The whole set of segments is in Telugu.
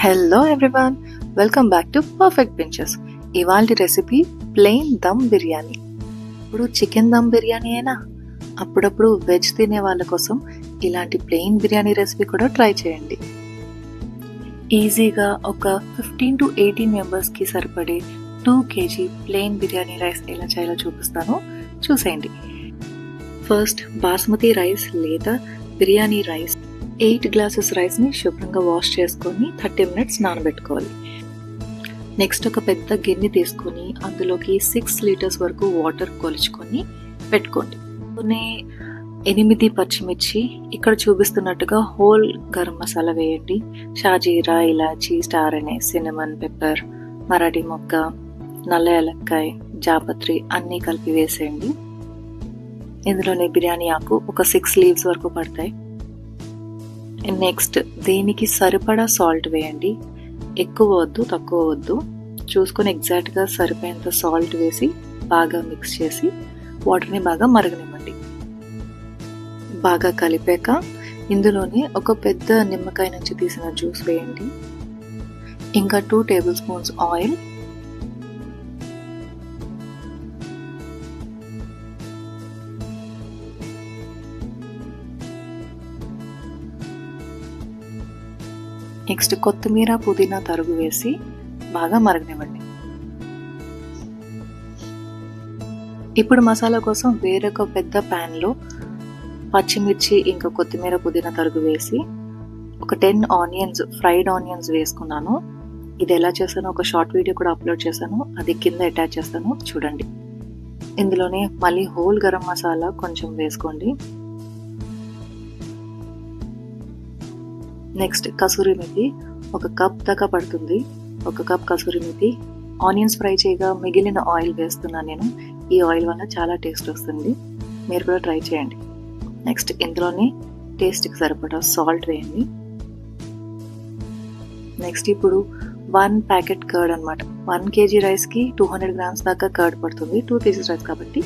Hello everyone, welcome back to perfect pinches. ఇవాల్టి రెసిపీ ప్లెయిన్ దమ్ బిర్యానీ. ఇప్పుడు చికెన్ దమ్ బిర్యానీ అయినా అప్పుడప్పుడు వెజ్ తినే వాళ్ళ కోసం ఇలాంటి ప్లెయిన్ బిర్యానీ రెసిపీ కూడా ట్రై చేయండి. ఈజీగా ఒక 15 to 18 మెంబర్స్కి సరిపడే 2 kg ప్లెయిన్ బిర్యానీ రైస్ ఎలా చేయాలో చూపిస్తాను, చూసేయండి. ఫస్ట్ బాస్మతి రైస్ లేదా బిర్యానీ రైస్ 8 గ్లాసెస్ రైస్ని శుభ్రంగా వాష్ చేసుకొని 30 minutes నానబెట్టుకోవాలి. నెక్స్ట్ ఒక పెద్ద గిన్నె తీసుకొని అందులోకి 6 liters వరకు వాటర్ కొలుచుకొని పెట్టుకోండి. 8 పచ్చిమిర్చి, ఇక్కడ చూపిస్తున్నట్టుగా హోల్ గరం మసాలా వేయండి. షాజీరా, ఇలాచీ, స్టార్ అనీస్, సినమన్, పెప్పర్, మరాఠీ మొగ్గ, నల్ల యాలక్కాయ, జాపత్రి అన్నీ కలిపి వేసేయండి. ఇందులోనే బిర్యానీ ఆకు ఒక 6 leaves వరకు పడతాయి. నెక్స్ట్ దీనికి సరిపడా సాల్ట్ వేయండి. ఎక్కువ వద్దు, తక్కువ వద్దు, చూసుకొని ఎగ్జాక్ట్గా సరిపోయేంత సాల్ట్ వేసి బాగా మిక్స్ చేసి వాటర్ని బాగా మరగనివ్వండి. బాగా కలిపాక ఇందులోనే ఒక పెద్ద నిమ్మకాయ నుంచి తీసిన జ్యూస్ వేయండి. ఇంకా 2 tablespoons ఆయిల్, నెక్స్ట్ కొత్తిమీర, పుదీనా తరుగు వేసి బాగా మరగనివ్వండి. ఇప్పుడు మసాలా కోసం వేరొక పెద్ద ప్యాన్లో పచ్చిమిర్చి ఇంకా కొత్తిమీర, పుదీనా తరుగు వేసి ఒక 10 ఆనియన్స్, ఫ్రైడ్ ఆనియన్స్ వేసుకున్నాను. ఇది ఎలా చేస్తానో ఒక షార్ట్ వీడియో కూడా అప్లోడ్ చేశాను, అది కింద అటాచ్ చేస్తాను, చూడండి. ఇందులోనే మళ్ళీ హోల్ గరం మసాలా కొంచెం వేసుకోండి. నెక్స్ట్ కసూరి మెథి, 1 cup దాకా పడుతుంది. 1 cup kasuri methi. Onions fry చేయగా మిగిలిన ఆయిల్ వేస్తున్నాను నేను. ఈ ఆయిల్ వల్ల చాలా టేస్ట్ వస్తుంది, మీరు కూడా ట్రై చేయండి. నెక్స్ట్ ఇందులోనే టేస్ట్కి సరిపడా సాల్ట్ వేయండి. నెక్స్ట్ ఇప్పుడు 1 packet కర్డ్ అనమాట. 1 kg రైస్కి 200 grams దాకా కర్డ్ పడుతుంది. 2 kg రైస్ కాబట్టి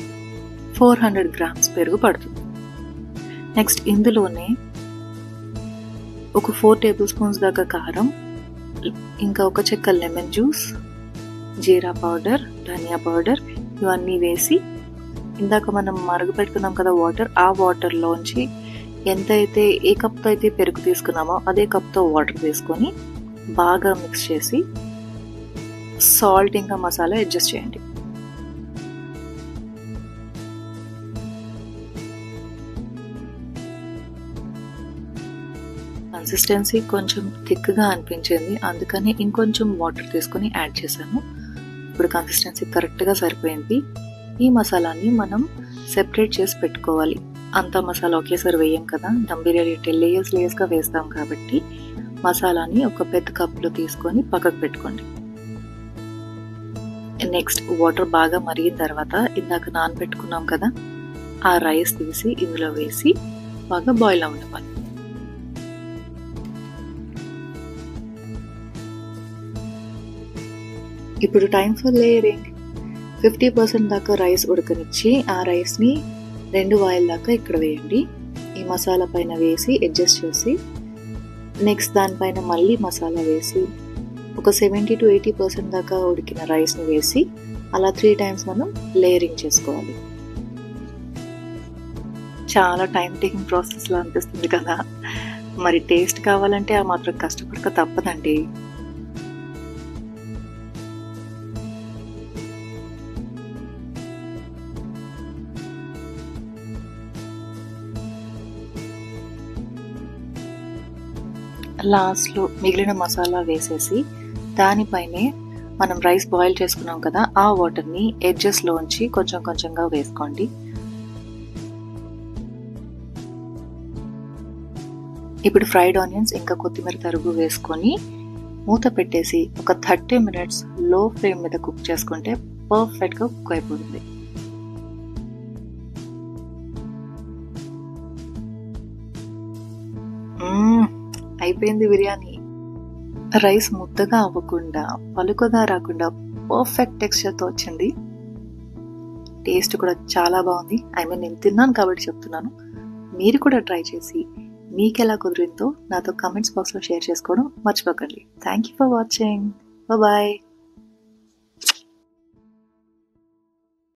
400 grams పెరుగు పడుతుంది. నెక్స్ట్ ఇందులోనే ఒక 4 tablespoons దాకా కారం, ఇంకా ఒక చెక్క లెమన్ జ్యూస్, జీరా పౌడర్, ధనియా పౌడర్ ఇవన్నీ వేసి ఇందాక మనం మరగపెట్టుకున్నాం కదా వాటర్, ఆ వాటర్లోంచి ఎంతైతే ఏ కప్తో అయితే పెరుగు తీసుకున్నామో అదే కప్తో వాటర్ వేసుకొని బాగా మిక్స్ చేసి సాల్ట్ ఇంకా మసాలా అడ్జస్ట్ చేయండి. కన్సిస్టెన్సీ కొంచెం థిక్గా అనిపించింది, అందుకని ఇంకొంచెం వాటర్ తీసుకొని యాడ్ చేశాను. ఇప్పుడు కన్సిస్టెన్సీ కరెక్ట్గా సరిపోయింది. ఈ మసాలాని మనం సెపరేట్ చేసి పెట్టుకోవాలి. అంతా మసాలా ఒకేసారి వేయం కదా, దమ్ బిర్యానీ లేయర్స్గా వేస్తాం కాబట్టి మసాలాని ఒక పెద్ద కప్లో తీసుకొని పక్కకు పెట్టుకోండి. నెక్స్ట్ వాటర్ బాగా మరిగిన తర్వాత ఇందాక నానబెట్టుకున్నాం కదా ఆ రైస్ తీసి ఇందులో వేసి బాగా బాయిల్ అవ్వాలి. ఇప్పుడు టైం ఫర్ లేయరింగ్. 50% దాకా రైస్ ఉడకనిచ్చి ఆ రైస్ని 2 వాయిల్ దాకా ఇక్కడ వేయండి. ఈ మసాలా పైన వేసి అడ్జస్ట్ చేసి నెక్స్ట్ దానిపైన మళ్ళీ మసాలా వేసి ఒక 70 to 80% దాకా ఉడికిన రైస్ని వేసి అలా 3 times మనం లేయరింగ్ చేసుకోవాలి. చాలా టైం టేకింగ్ ప్రాసెస్లా అనిపిస్తుంది కదా, మరి టేస్ట్ కావాలంటే ఆ మాత్రం కష్టపడక తప్పదండి. లాస్ట్లో మిగిలిన మసాలా వేసేసి దానిపైనే మనం రైస్ బాయిల్ చేసుకున్నాం కదా ఆ వాటర్ని ఎడ్జెస్లోంచి కొంచెం కొంచెంగా వేసుకోండి. ఇప్పుడు ఫ్రైడ్ ఆనియన్స్ ఇంకా కొత్తిమీర తరుగు వేసుకొని మూత పెట్టేసి ఒక 30 minutes లో ఫ్లేమ్ మీద కుక్ చేసుకుంటే పర్ఫెక్ట్గా కుక్ అయిపోతుంది. అయిపోయింది బిర్యానీ. రైస్ ముద్దగా అవ్వకుండా, పలుకగా రాకుండా పర్ఫెక్ట్ టెక్స్చర్తో వచ్చింది. టేస్ట్ కూడా చాలా బాగుంది. నేను తిన్నాను కాబట్టి చెప్తున్నాను, మీరు కూడా ట్రై చేసి మీకు ఎలా కుదిరిందో నాతో కమెంట్స్ బాక్స్లో షేర్ చేసుకోవడం మర్చిపోకండి. Thank you for watching. Bye.